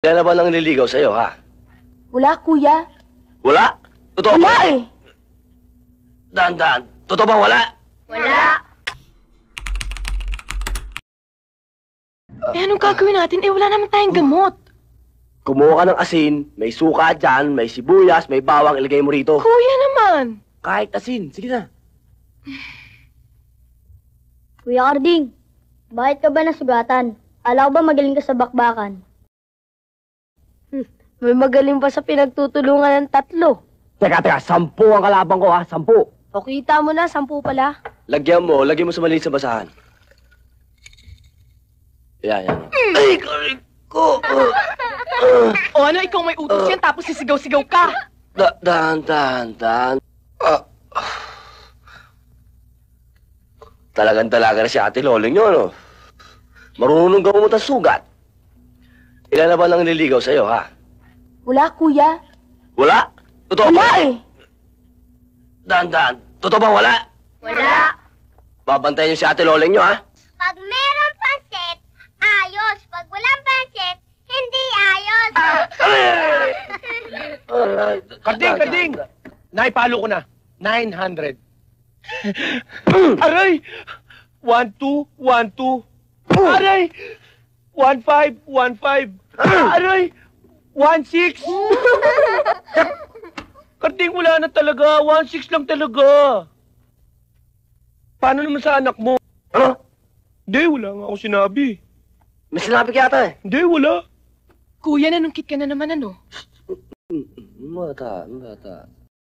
Kailan na ba nang nililigaw sa'yo, ha? Wala, kuya. Wala? Totoo Wala ba? eh. Dahan-dahan. Totoo ba wala? Wala. Eh, anong gagawin natin? Eh, wala naman tayong gamot. Kumuha ka ng asin, may suka dyan, may sibuyas, may bawang, ilagay mo rito. Kuya naman. Kahit asin, sige na. Kuya Carding, bakit ka ba nasugatan? Alam ko ba magaling ka sa bakbakan? May magaling pa sa pinagtutulungan ng 3. Teka, 10 ang kalaban ko, ha? 10. O kita mo na, 10 pala. Lagyan mo sa maliit sa basahan. Yan. Ay, karin ko! O ano, ikaw may utos yan tapos sisigaw-sigaw ka. Dahan. Talagang-talaga na si Ate Loling yun, no? Marunong ka pumunta sugat. Ilan na ba nang nililigaw sa'yo, ha? Wala, kuya. Wala? Totoo Wala ba? eh. Dahan-dahan. Totoo ba wala? Wala. Babantayan niyo si Ate Loling nyo, ha? Pag meron pansit, ayos. Pag walang pansit, hindi ayos. Karding! Naipalo ko na. 900. Aray! 1, 2, 1, 2. Aray! 1, 5, 1, 5. Aray! 1, 6. Karding, wala na talaga. 1, 6 lang talaga. Paano naman sa anak mo? Ano? Hindi, wala nga ako sinabi. May sinabi ka yata, eh. Hindi, wala. Kuya, nanungkit ka na naman ano? Bata.